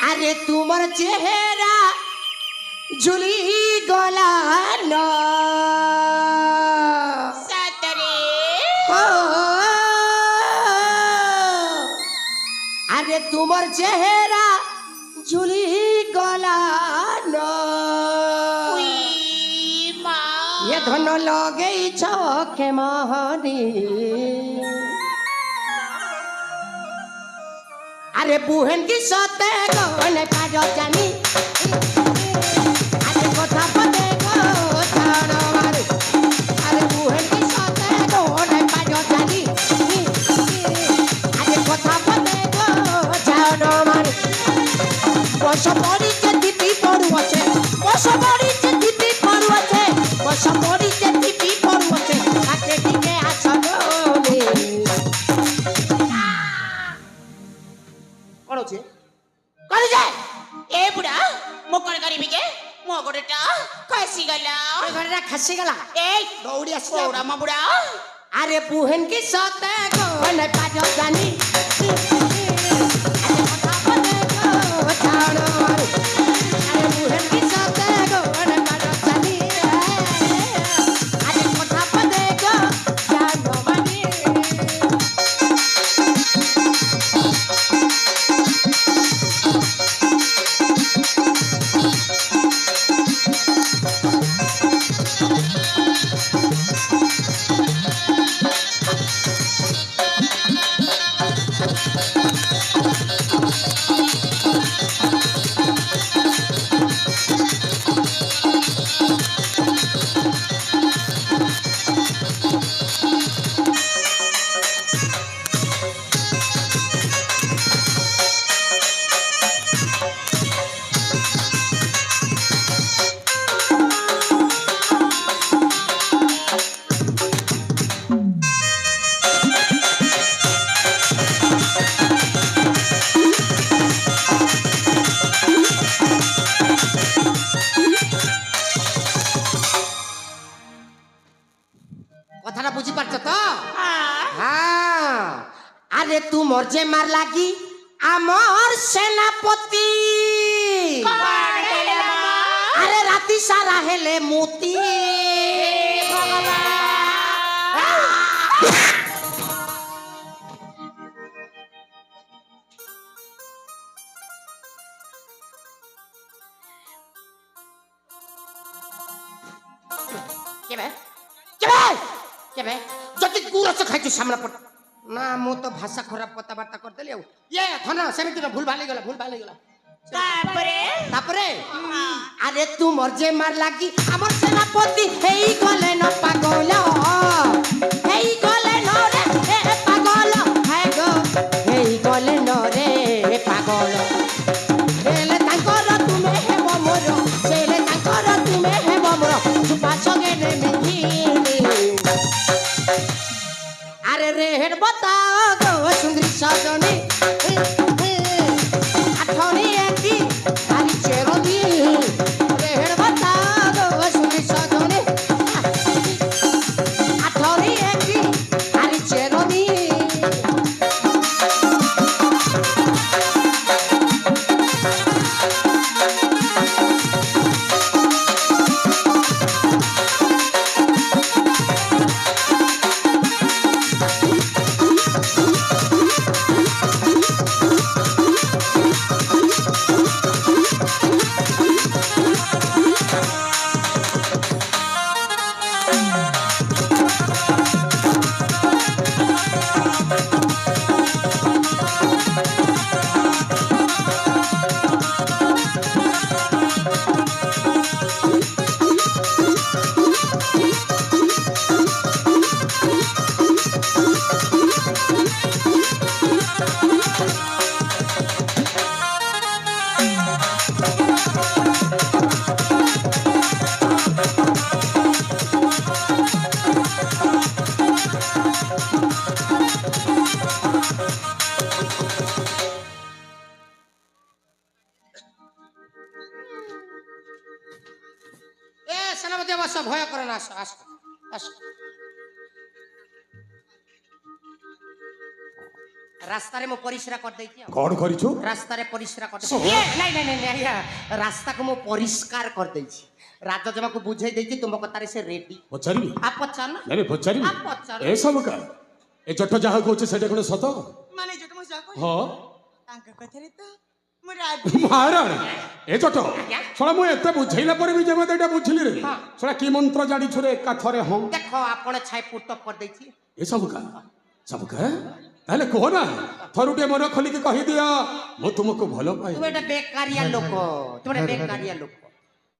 আরে তোমার চেহারা ঝুলি গলা না সাতরে আরে তোমার চেহারা ঝুলি গলা না উই মা এ ধন লগেই চোখে মহনি আরে বুহেন কি সতে গনে কাজ জানি আরে কথা বলে গো ছাড়ো আরে আরে বুহেন কি সতে গনে কাজ জানি আরে কথা বলে গো ছাড়ো আরে বস পড়িছে দিতি পড়ুছে বস পড়িছে দিতি পড়ুছে বস পড়িছে দিতি পড়ুছে আকে দিকে আছো রে কোন আছে কোন যায় এ বুড়া মো কোন করিবি কে মো গোড়টা খসি গলা ওই ঘরটা খাসি গলা এই দৌড়ি আসি বৌড়া মা বুড়া আরে বুহেন কি সতে গনে কাজ জানি আরে কথা বলে গো ছাড়ো আরে বুহেন কি সতে গনে কাজ জানি আরে কথা বলে গো ছাড়ো মানে কথাটা বুঝি পারছো তো হ্যাঁ আরে তুমর যে মার লাগি আমার সেনাপতি আরে রাতি সারা হেলে মতি কেবে কেবে কেবে যদি গুরস খাইଛୁ সামনে পট না মু তো ভাষা খরাপ কথাবার্তা করদেলি ଆଉ ইয়ে ধনা সেমিতি ভুল ভালি গলা ভুল ভালি গলা তারপরে আরে তুমর যে মার লাগি আমার সেনাপতি হেই গলে ন পাগল হেই গলে ন রে এ পাগল হে গো হেই গলে ন রে পাগল হেলে তাঙ্কর তুমে হেব মোর সেলে তাঙ্কর তুমে হেব মোর সুপা সগে নে মিহিনি আরে রে হেড बताओ গো সুন্দরী সজনী আঠনি একটি খালি চেরদি রে হেড बताओ গো সুন্দরী সজনী আঠনি একটি খালি চেরদি সেনাপতি বস ভয় করে না আসো আসো আসো ରାସ୍ତାରେ ମୁଁ ପରିଶ୍ରା କରିଦେଇଛି ଆଉ। କଣ କରିଛୁ? ରାସ୍ତାରେ ପରିଶ୍ରା କରିଦେଇଛି। ଶୁଣ। ନାଇଁ ନାଇଁ ନାଇଁ ଆଜ୍ଞା, ରାସ୍ତାକୁ ମୁଁ ପରିଷ୍କାର କରିଦେଇଛି। ରାଜଜମାକୁ ବୁଝେଇ ଦେଇଛି ତୁମ କଥାରେ ସେ ରେଡି। ପଚାରିବି? ପଚାର ନା। ନାଇଁ ପଚାରିବି? ପଚାର। ଏସବୁ କା ଏ ଜଟ ଯାହା କହୁଛି ସେଇଟା କଣ ସତ? ମାନେ ଯୋଉଟା ମୁଁ ଯାହା କହିଲି ହଁ ତାଙ୍କ କଥାରେ ତ ମୁଁ ରାଜି। ମହାରାଣୀ ଏ ଜଟ ଶୁଣ ମୁଁ ଏତେ ବୁଝେଇଲା ପରେ ବି ଯେ ମତେ ଏଇଟା ବୁଝିଲି ରେ ହଁ। ଶୁଣ କି ମନ୍ତ୍ର ଜାଣିଛୁ ରେ ଏକାଥରେ ହଁ ଦେଖ ଆପଣ ଛାଇ ପୁଟ କରିଦେଇଛି। ଏସବୁ କା ସବୁ କା ତାହେଲେ କୁହ ନା ଥରୁ ଟିକେ ମନ ଖୋଲିକି କହିଦିଅ ମୁଁ ତୁମକୁ ଭଲ ପାଏ। ତୁମେ ଗୋଟେ ବେକାରିଆ ଲୋକ, ତୁମେ ଗୋଟେ ବେକାରିଆ ଲୋକ।